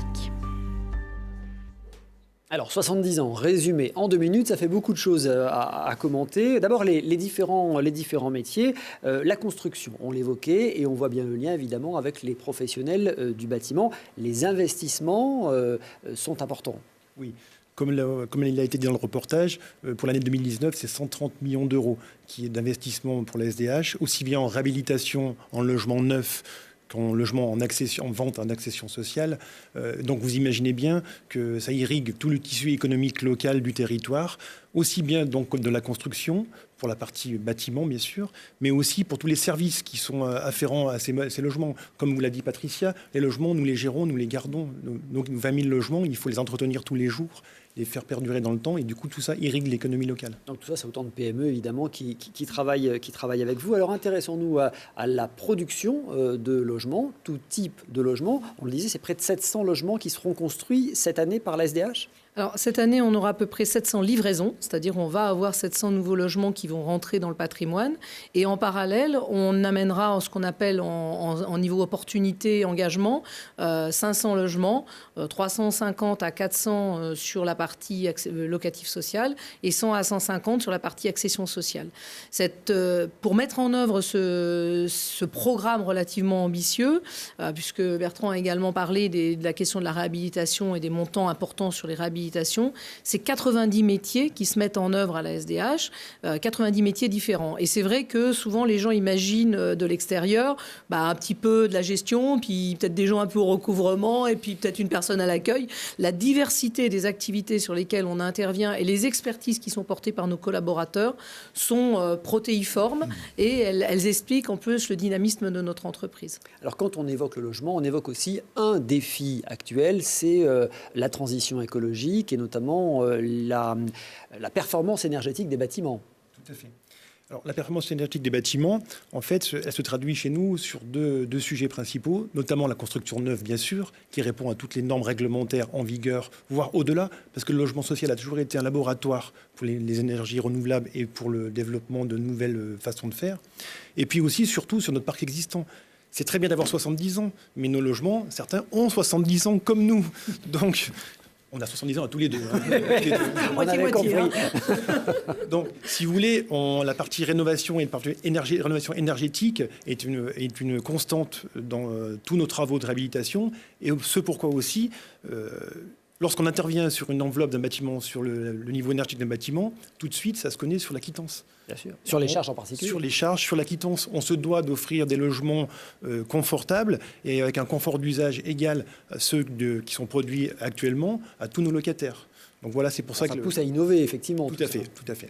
Speaker 3: Alors, 70 ans, résumé en 2 minutes, ça fait beaucoup de choses à commenter. D'abord, les différents métiers. La construction, on l'évoquait, et on voit bien le lien, évidemment, avec les professionnels du bâtiment. Les investissements sont importants.
Speaker 11: Oui. Comme il a été dit dans le reportage, pour l'année 2019, c'est 130 millions d'euros qui est d'investissement pour la SDH, aussi bien en réhabilitation, en logement neuf, qu'en logement en accession, en vente en accession sociale. Donc vous imaginez bien que ça irrigue tout le tissu économique local du territoire, aussi bien donc de la construction, pour la partie bâtiment bien sûr, mais aussi pour tous les services qui sont afférents à ces logements. Comme vous l'a dit Patricia, les logements, nous les gérons, nous les gardons. Donc 20 000 logements, il faut les entretenir tous les jours, les faire perdurer dans le temps, et du coup tout ça irrigue l'économie locale.
Speaker 3: Donc tout ça, c'est autant de PME évidemment qui travaillent avec vous. Alors intéressons-nous à la production de logements, tout type de logements. On le disait, c'est près de 700 logements qui seront construits cette année par la SDH.
Speaker 10: Alors, cette année, on aura à peu près 700 livraisons, c'est-à-dire on va avoir 700 nouveaux logements qui vont rentrer dans le patrimoine. Et en parallèle, on amènera ce qu'on appelle en niveau opportunité, engagement, 500 logements, 350 à 400 sur la partie locatif sociale et 100 à 150 sur la partie accession sociale. Pour mettre en œuvre ce programme relativement ambitieux, puisque Bertrand a également parlé de la question de la réhabilitation et des montants importants sur les réhabilitations, c'est 90 métiers qui se mettent en œuvre à la SDH, 90 métiers différents. Et c'est vrai que souvent les gens imaginent de l'extérieur un petit peu de la gestion, puis peut-être des gens un peu au recouvrement, et puis peut-être une personne à l'accueil. La diversité des activités sur lesquelles on intervient et les expertises qui sont portées par nos collaborateurs sont protéiformes et elles expliquent en plus le dynamisme de notre entreprise.
Speaker 3: Alors quand on évoque le logement, on évoque aussi un défi actuel, c'est la transition écologique et notamment la performance énergétique des bâtiments.
Speaker 11: Tout à fait. Alors, la performance énergétique des bâtiments, en fait, elle se traduit chez nous sur deux sujets principaux, notamment la construction neuve, bien sûr, qui répond à toutes les normes réglementaires en vigueur, voire au-delà, parce que le logement social a toujours été un laboratoire pour les énergies renouvelables et pour le développement de nouvelles façons de faire. Et puis aussi, surtout, sur notre parc existant. C'est très bien d'avoir 70 ans, mais nos logements, certains ont 70 ans comme nous. Donc, on a 70 ans à tous les deux.
Speaker 3: On avait compris.
Speaker 11: Donc, si vous voulez, la partie rénovation et la partie rénovation énergétique est une constante dans tous nos travaux de réhabilitation. Et ce pourquoi aussi, lorsqu'on intervient sur une enveloppe d'un bâtiment, sur le niveau énergétique d'un bâtiment, tout de suite, ça se connaît sur la quittance.
Speaker 3: Bien sûr. Sur les charges en particulier.
Speaker 11: Sur les charges, sur la quittance. On se doit d'offrir des logements confortables et avec un confort d'usage égal à ceux qui sont produits actuellement à tous nos locataires. Donc voilà, c'est pour ça que...
Speaker 3: Ça pousse à innover, effectivement.
Speaker 11: Tout à fait, tout à fait.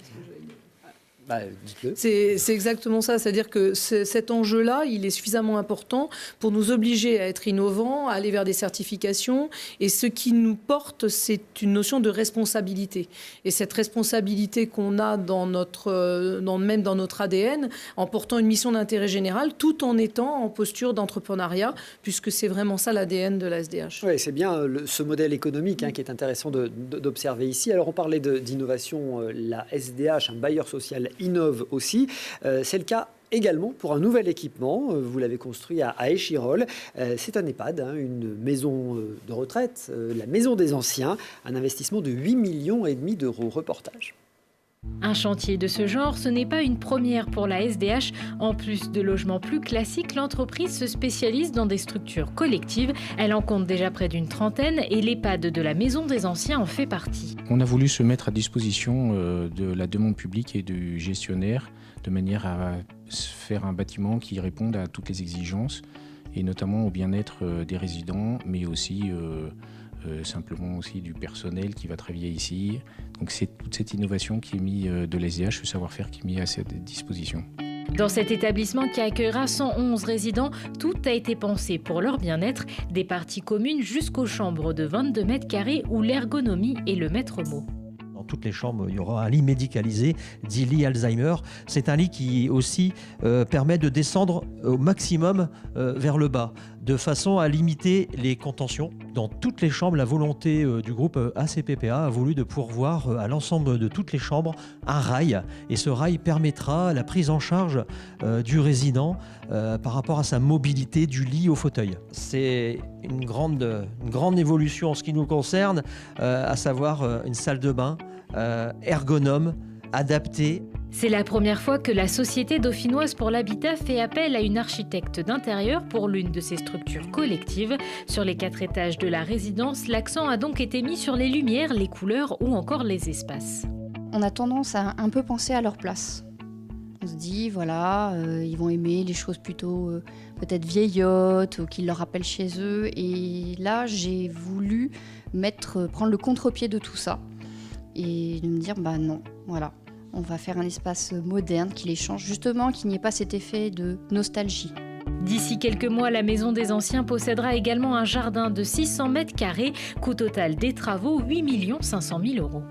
Speaker 3: Dites-le.
Speaker 10: C'est exactement ça, c'est-à-dire que cet enjeu-là, il est suffisamment important pour nous obliger à être innovants, à aller vers des certifications. Et ce qui nous porte, c'est une notion de responsabilité. Et cette responsabilité qu'on a même dans notre ADN, en portant une mission d'intérêt général, tout en étant en posture d'entrepreneuriat, puisque c'est vraiment ça l'ADN de la SDH.
Speaker 3: Oui, c'est bien ce modèle économique qui est intéressant d'observer ici. Alors on parlait d'innovation, la SDH, un bailleur social, innove aussi. C'est le cas également pour un nouvel équipement. Vous l'avez construit à Échirolles. C'est un EHPAD, une maison de retraite, la maison des anciens. Un investissement de 8,5 millions d'euros. Reportage.
Speaker 12: Un chantier de ce genre, ce n'est pas une première pour la SDH. En plus de logements plus classiques, l'entreprise se spécialise dans des structures collectives. Elle en compte déjà près d'une trentaine et l'EHPAD de la Maison des Anciens en fait partie.
Speaker 13: On a voulu se mettre à disposition de la demande publique et du gestionnaire de manière à faire un bâtiment qui réponde à toutes les exigences et notamment au bien-être des résidents, mais aussi simplement aussi du personnel qui va travailler ici. Donc c'est toute cette innovation qui est mise de l'SDH, le savoir-faire qui est mis à cette disposition.
Speaker 12: Dans cet établissement qui accueillera 111 résidents, tout a été pensé pour leur bien-être, des parties communes jusqu'aux chambres de 22 mètres carrés où l'ergonomie est le maître mot.
Speaker 14: Dans toutes les chambres, il y aura un lit médicalisé, dit lit Alzheimer. C'est un lit qui aussi permet de descendre au maximum vers le bas, de façon à limiter les contentions. Dans toutes les chambres, la volonté du groupe ACPPA a voulu de pourvoir à l'ensemble de toutes les chambres un rail. Et ce rail permettra la prise en charge du résident par rapport à sa mobilité du lit au fauteuil. C'est une grande évolution en ce qui nous concerne, à savoir une salle de bain ergonome, adaptée.
Speaker 12: C'est la première fois que la Société dauphinoise pour l'habitat fait appel à une architecte d'intérieur pour l'une de ses structures collectives. Sur les 4 étages de la résidence, l'accent a donc été mis sur les lumières, les couleurs ou encore les espaces.
Speaker 15: On a tendance à un peu penser à leur place. On se dit, voilà, ils vont aimer les choses plutôt peut-être vieillottes ou qui leur rappellent chez eux. Et là, j'ai voulu prendre le contre-pied de tout ça et de me dire, non, voilà. On va faire un espace moderne qui les change, justement, qu'il n'y ait pas cet effet de nostalgie.
Speaker 12: D'ici quelques mois, la Maison des Anciens possédera également un jardin de 600 mètres carrés. Coût total des travaux, 8 500 000 euros.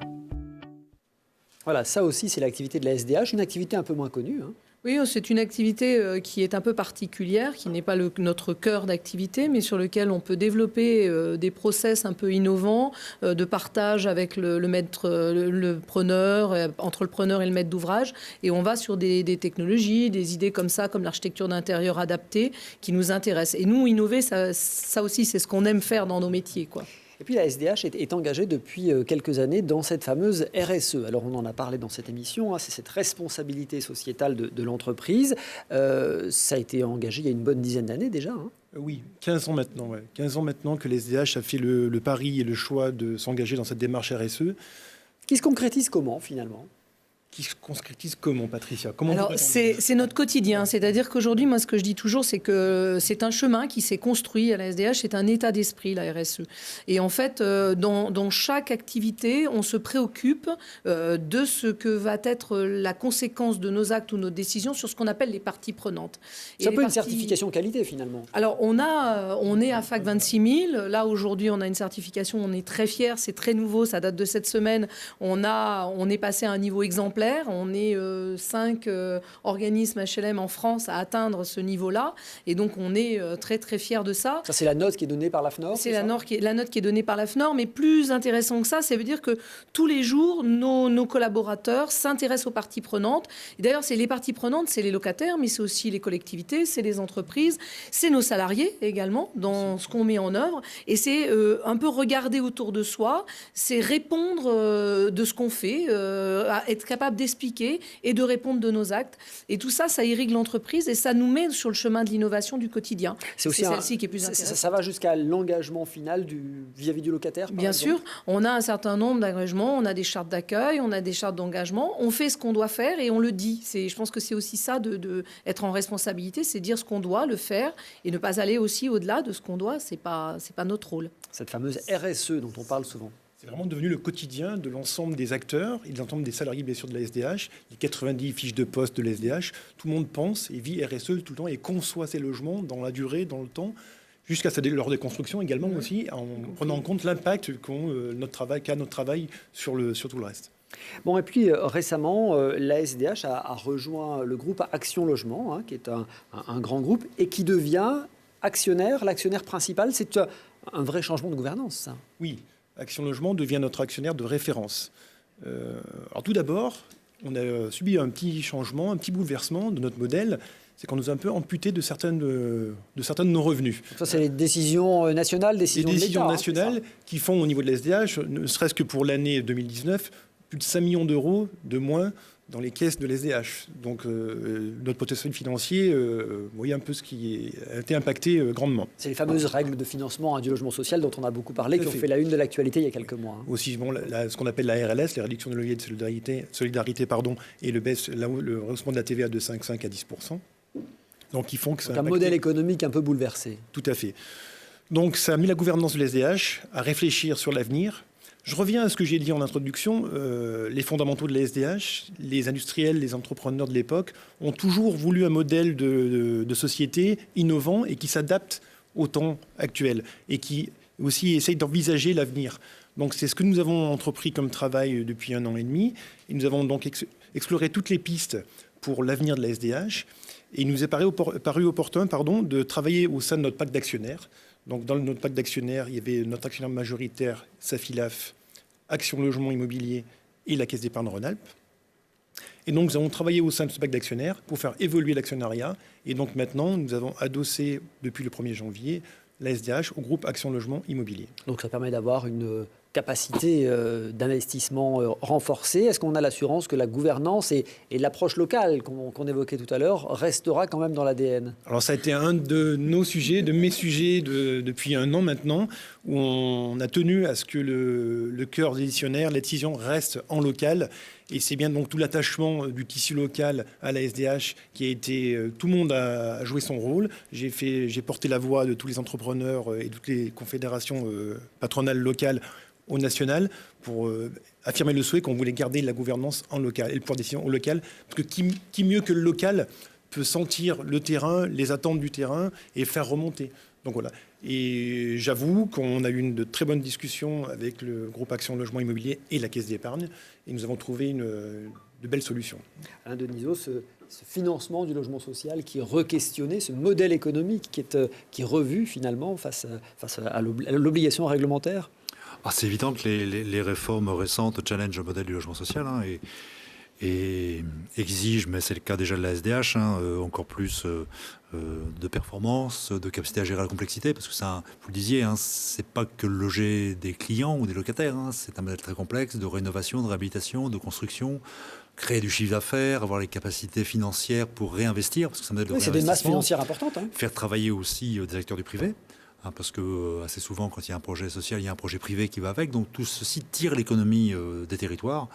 Speaker 3: Voilà, ça aussi, c'est l'activité de la SDH, une activité un peu moins connue.
Speaker 10: Oui, c'est une activité qui est un peu particulière, qui n'est pas notre cœur d'activité, mais sur lequel on peut développer des process un peu innovants, de partage avec le preneur, entre le preneur et le maître d'ouvrage. Et on va sur des technologies, des idées comme ça, comme l'architecture d'intérieur adaptée, qui nous intéressent. Et nous, innover, ça aussi, c'est ce qu'on aime faire dans nos métiers, quoi.
Speaker 3: Et puis la SDH est engagée depuis quelques années dans cette fameuse RSE. Alors on en a parlé dans cette émission, c'est cette responsabilité sociétale de l'entreprise. Ça a été engagé il y a une bonne dizaine d'années déjà.
Speaker 11: Oui, 15 ans maintenant. Ouais. 15 ans maintenant que la SDH a fait le pari et le choix de s'engager dans cette démarche RSE.
Speaker 3: Qui se concrétise comment finalement ?
Speaker 11: Qui se concrétise comment, Patricia ?
Speaker 10: Alors, c'est notre quotidien. C'est-à-dire qu'aujourd'hui, moi, ce que je dis toujours, c'est que c'est un chemin qui s'est construit à la SDH. C'est un état d'esprit, la RSE. Et en fait, dans chaque activité, on se préoccupe de ce que va être la conséquence de nos actes ou nos décisions sur ce qu'on appelle les parties prenantes.
Speaker 3: C'est un peu une certification qualité, finalement.
Speaker 10: Alors, on est à FAC 26 000. Là, aujourd'hui, on a une certification. On est très fiers. C'est très nouveau. Ça date de cette semaine. On est passé à un niveau exemplaire. On est 5 organismes HLM en France à atteindre ce niveau-là. Et donc, on est très, très fiers de ça.
Speaker 3: Ça, c'est la note qui est donnée par l'AFNOR ?
Speaker 10: C'est la note qui est donnée par l'AFNOR. Mais plus intéressant que ça veut dire que tous les jours, nos collaborateurs s'intéressent aux parties prenantes. Et d'ailleurs, c'est les parties prenantes, c'est les locataires, mais c'est aussi les collectivités, c'est les entreprises, c'est nos salariés également dans ce qu'on met en œuvre. Et c'est un peu regarder autour de soi, c'est répondre de ce qu'on fait, être capable d'expliquer et de répondre de nos actes. Et tout ça, ça irrigue l'entreprise et ça nous met sur le chemin de l'innovation du quotidien. C'est celle-ci qui est plus intéressante.
Speaker 3: Ça va jusqu'à l'engagement final vis-à-vis du locataire,
Speaker 10: Bien sûr, on a un certain nombre d'engagements, on a des chartes d'accueil, on a des chartes d'engagement, on fait ce qu'on doit faire et on le dit. Je pense que c'est aussi ça de être en responsabilité, c'est dire ce qu'on doit, le faire et ne pas aller aussi au-delà de ce qu'on doit. C'est pas notre rôle.
Speaker 3: Cette fameuse RSE dont on parle souvent.
Speaker 11: C'est vraiment devenu le quotidien de l'ensemble des acteurs et de l'ensemble des salariés bien sûr de la SDH, les 90 fiches de poste de la SDH. Tout le monde pense et vit RSE tout le temps et conçoit ses logements dans la durée, dans le temps, jusqu'à leur déconstruction également aussi, en prenant en compte l'impact qu'a notre travail sur tout le reste.
Speaker 3: Bon, et puis récemment, la SDH a rejoint le groupe Action Logement, hein, qui est un grand groupe, et qui devient l'actionnaire principal. C'est un vrai changement de gouvernance, ça.
Speaker 11: Oui, Action Logement devient notre actionnaire de référence. Alors tout d'abord, on a subi un petit changement, un petit bouleversement de notre modèle. C'est qu'on nous a un peu amputé de certains de nos revenus.
Speaker 3: Ça, c'est les décisions nationales, décisions de l'État.
Speaker 11: Les décisions nationales qui font au niveau de la SDH, ne serait-ce que pour l'année 2019, plus de 5 millions d'euros de moins dans les caisses de l'SDH. Donc notre potentiel financier, vous voyez un peu ce qui a été impacté grandement.
Speaker 3: C'est les fameuses règles de financement du logement social dont on a beaucoup parlé, qui ont fait la une de l'actualité il y a quelques mois.
Speaker 11: Aussi, bon, ce qu'on appelle la RLS, les réductions de loyer de solidarité, et le rehaussement de la TVA de 5,5 à 10%. Donc ils font que
Speaker 3: un modèle économique un peu bouleversé.
Speaker 11: Tout à fait. Donc ça a mis la gouvernance de l'SDH à réfléchir sur l'avenir. Je reviens à ce que j'ai dit en introduction. Les fondamentaux de la SDH, les industriels, les entrepreneurs de l'époque ont toujours voulu un modèle de société innovant et qui s'adapte au temps actuel et qui aussi essaye d'envisager l'avenir. Donc c'est ce que nous avons entrepris comme travail depuis 1 an et demi. Et nous avons donc exploré toutes les pistes pour l'avenir de la SDH. Et il nous est paru opportun de travailler au sein de notre pacte d'actionnaires. Donc dans notre pacte d'actionnaires, il y avait notre actionnaire majoritaire, Safilaf, Action Logement Immobilier et la Caisse d'épargne Rhône-Alpes. Et donc nous avons travaillé au sein de ce pacte d'actionnaires pour faire évoluer l'actionnariat. Et donc maintenant, nous avons adossé depuis le 1er janvier la SDH au groupe Action Logement Immobilier.
Speaker 3: Donc ça permet d'avoir une capacité d'investissement renforcée. Est-ce qu'on a l'assurance que la gouvernance et l'approche locale qu'on évoquait tout à l'heure restera quand même dans l'ADN?
Speaker 11: Alors ça a été un de nos sujets, de mes sujets depuis 1 an maintenant, où on a tenu à ce que le cœur des décisionnaires, les décisions restent en local. Et c'est bien donc tout l'attachement du tissu local à la SDH qui a été... Tout le monde a joué son rôle. J'ai porté la voix de tous les entrepreneurs et toutes les confédérations patronales locales au national pour affirmer le souhait qu'on voulait garder la gouvernance en local et le pouvoir de décision au local. Parce que qui mieux que le local peut sentir le terrain, les attentes du terrain et faire remonter. Donc voilà. Et j'avoue qu'on a eu de très bonnes discussions avec le groupe Action Logement Immobilier et la Caisse d'épargne. Et nous avons trouvé de belles solutions.
Speaker 3: Alain Denisot, ce financement du logement social qui est re-questionné, ce modèle économique qui est revu finalement face à l'obligation réglementaire.
Speaker 4: C'est évident que les réformes récentes challengent le modèle du logement social et exigent, mais c'est le cas déjà de la SDH, encore plus de performance, de capacité à gérer la complexité, parce que ça, vous le disiez, c'est pas que loger des clients ou des locataires, c'est un modèle très complexe de rénovation, de réhabilitation, de construction, créer du chiffre d'affaires, avoir les capacités financières pour réinvestir, parce que c'est un modèle de réinvestissement.
Speaker 3: C'est des masses financières importantes.
Speaker 4: Faire travailler aussi des acteurs du privé. Parce que assez souvent, quand il y a un projet social, il y a un projet privé qui va avec. Donc tout ceci tire l'économie des territoires.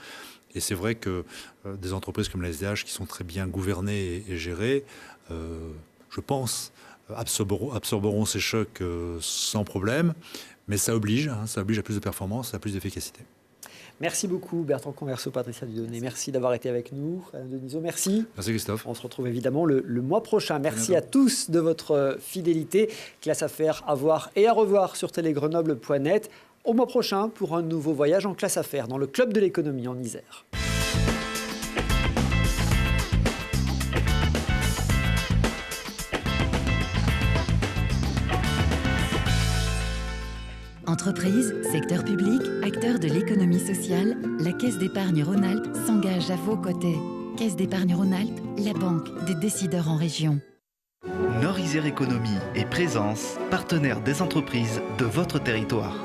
Speaker 4: Et c'est vrai que des entreprises comme la SDH, qui sont très bien gouvernées et gérées, je pense, absorberont ces chocs sans problème. Mais ça oblige à plus de performance, à plus d'efficacité.
Speaker 3: Merci beaucoup Bertrand Converso, Patricia Dudonné. Merci d'avoir été avec nous. Alain Denisot, merci.
Speaker 4: Merci Christophe.
Speaker 3: On se retrouve évidemment le mois prochain. Merci à tous de votre fidélité. Classe Affaires à voir et à revoir sur télégrenoble.net. Au mois prochain pour un nouveau voyage en classe Affaires dans le Club de l'économie en Isère.
Speaker 2: Entreprises, secteur public, acteurs de l'économie sociale, la Caisse d'épargne Rhône-Alpes s'engage à vos côtés. Caisse d'épargne Rhône-Alpes, la banque des décideurs en région.
Speaker 1: Nord-Isère Économie et Présence, partenaires des entreprises de votre territoire.